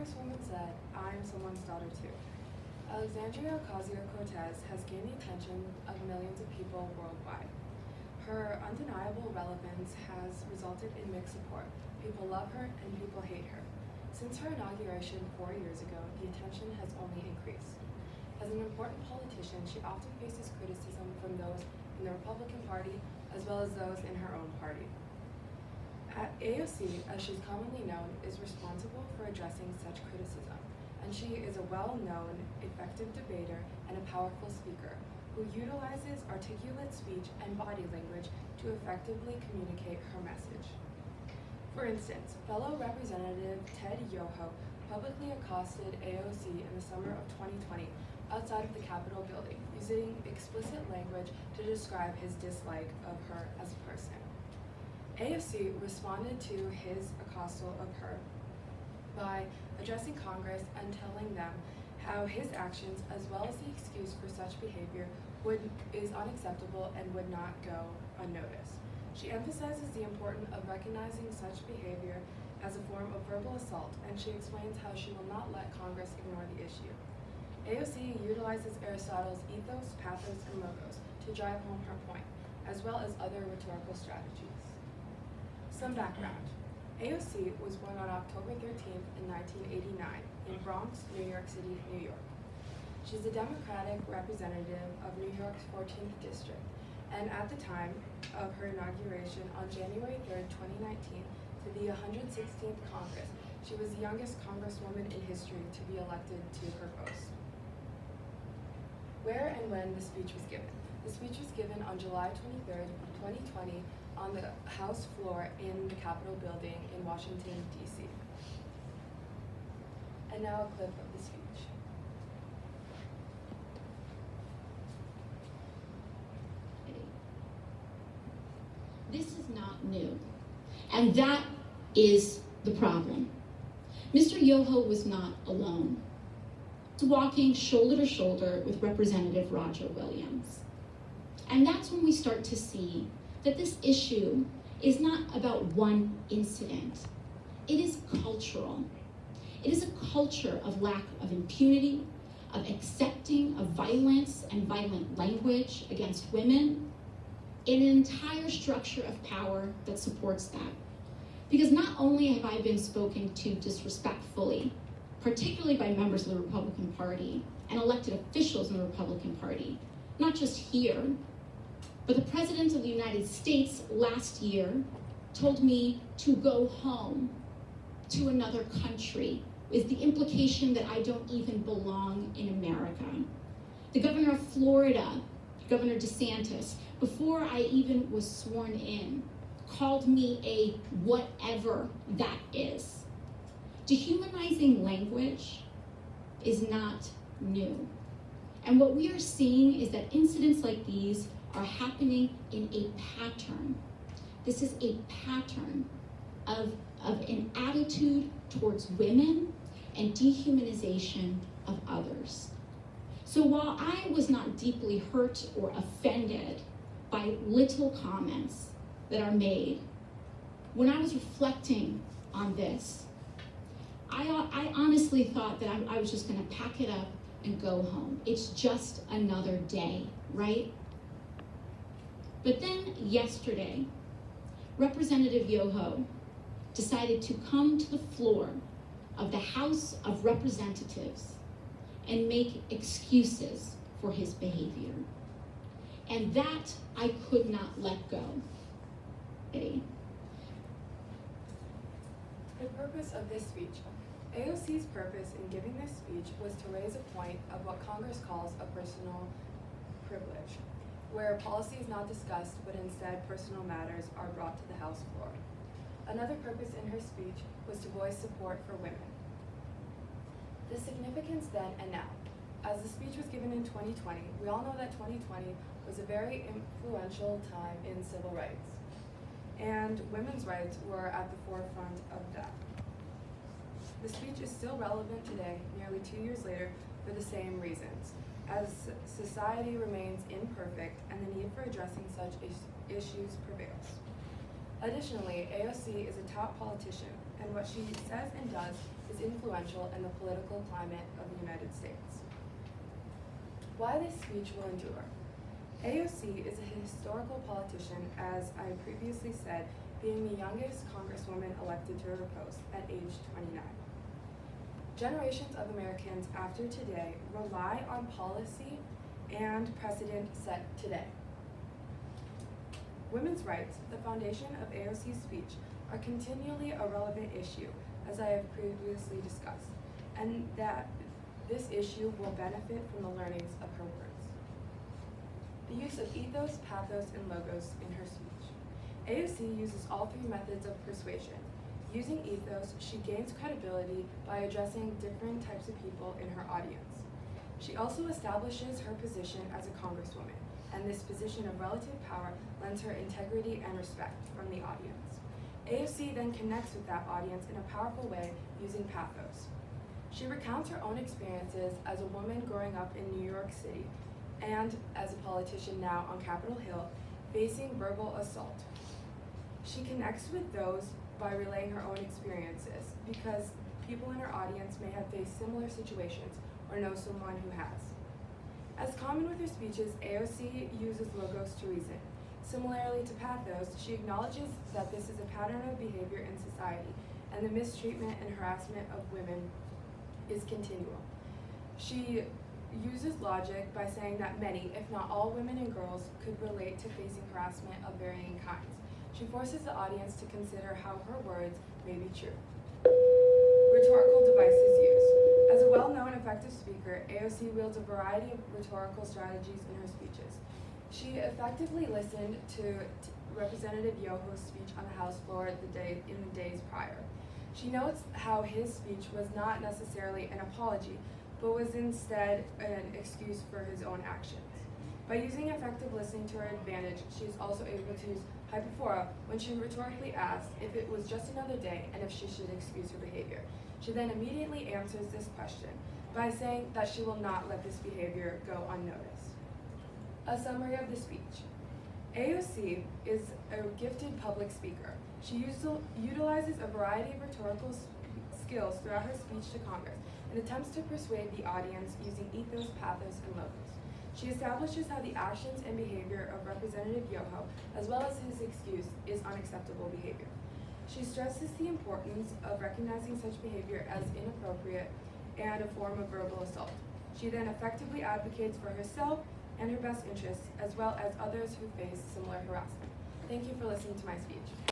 Congresswoman said, "I am someone's daughter too." Alexandria Ocasio-Cortez has gained the attention of millions of people worldwide. Her undeniable relevance has resulted in mixed support. People love her and people hate her. Since her inauguration 4 years ago, the attention has only increased. As an important politician, she often faces criticism from those in the Republican Party as well as those in her own party. AOC, as she's commonly known, is responsible for addressing such criticism, and she is a well-known, effective debater and a powerful speaker who utilizes articulate speech and body language to effectively communicate her message. For instance, fellow Representative Ted Yoho publicly accosted AOC in the summer of 2020 outside of the Capitol building, using explicit language to describe his dislike of her as a person. AOC responded to his accostal of her by addressing Congress and telling them how his actions, as well as the excuse for such behavior, is unacceptable and would not go unnoticed. She emphasizes the importance of recognizing such behavior as a form of verbal assault, and she explains how she will not let Congress ignore the issue. AOC utilizes Aristotle's ethos, pathos, and logos to drive home her point, as well as other rhetorical strategies. Some background. AOC was born on October 13th in 1989 in Bronx, New York City, New York. She's a Democratic representative of New York's 14th District, and at the time of her inauguration on January 3rd, 2019, to the 116th Congress, she was the youngest Congresswoman in history to be elected to her post. Where and when the speech was given. The speech was given on July 23rd, 2020, on the House floor in the Capitol building in Washington, D.C. And now a clip of the speech. This is not new, and that is the problem. Mr. Yoho was not alone. He was walking shoulder to shoulder with Representative Roger Williams. And that's when we start to see that this issue is not about one incident. It is cultural. It is a culture of lack of impunity, of accepting of violence and violent language against women, in an entire structure of power that supports that. Because not only have I been spoken to disrespectfully, particularly by members of the Republican Party and elected officials in the Republican Party, not just here, but the President of the United States last year told me to go home to another country with the implication that I don't even belong in America. The governor of Florida, Governor DeSantis, before I even was sworn in, called me a whatever that is. Dehumanizing language is not new. And what we are seeing is that incidents like these are happening in a pattern. This is a pattern of an attitude towards women and dehumanization of others. So while I was not deeply hurt or offended by little comments that are made, when I was reflecting on this, I honestly thought that I was just gonna pack it up and go home. It's just another day, right? But then yesterday, Representative Yoho decided to come to the floor of the House of Representatives and make excuses for his behavior. And that I could not let go. The purpose of this speech. AOC's purpose in giving this speech was to raise a point of what Congress calls a personal privilege, where policy is not discussed, but instead personal matters are brought to the House floor. Another purpose in her speech was to voice support for women. The significance then and now. As the speech was given in 2020, we all know that 2020 was a very influential time in civil rights, and women's rights were at the forefront of that. The speech is still relevant today, nearly 2 years later, for the same reasons, as society remains imperfect and the need for addressing such issues prevails. Additionally, AOC is a top politician, and what she says and does is influential in the political climate of the United States. Why this speech will endure. AOC is a historical politician, as I previously said, being the youngest congresswoman elected to her post at age 29. Generations of Americans after today rely on policy and precedent set today. Women's rights, the foundation of AOC's speech, are continually a relevant issue, as I have previously discussed, and that this issue will benefit from the learnings of her words. The use of ethos, pathos, and logos in her speech. AOC uses all three methods of persuasion. Using ethos, she gains credibility by addressing different types of people in her audience. She also establishes her position as a congresswoman, and this position of relative power lends her integrity and respect from the audience. AOC then connects with that audience in a powerful way using pathos. She recounts her own experiences as a woman growing up in New York City and as a politician now on Capitol Hill, facing verbal assault. She connects with those by relaying her own experiences because people in her audience may have faced similar situations or know someone who has. As common with her speeches, AOC uses logos to reason. Similarly to pathos, she acknowledges that this is a pattern of behavior in society and the mistreatment and harassment of women is continual. She uses logic by saying that many, if not all women and girls, could relate to facing harassment of varying kinds. She forces the audience to consider how her words may be true. Rhetorical devices used. As a well-known effective speaker, AOC wields a variety of rhetorical strategies in her speeches. She effectively listened to Representative Yoho's speech on the House floor in the days prior. She notes how his speech was not necessarily an apology, but was instead an excuse for his own actions. By using effective listening to her advantage, she is also able to use hyperphora when she rhetorically asks if it was just another day and if she should excuse her behavior. She then immediately answers this question by saying that she will not let this behavior go unnoticed. A summary of the speech. AOC is a gifted public speaker. She utilizes a variety of rhetorical skills throughout her speech to Congress and attempts to persuade the audience using ethos, pathos, and logos. She establishes how the actions and behavior of Representative Yoho, as well as his excuse, is unacceptable behavior. She stresses the importance of recognizing such behavior as inappropriate and a form of verbal assault. She then effectively advocates for herself and her best interests, as well as others who face similar harassment. Thank you for listening to my speech.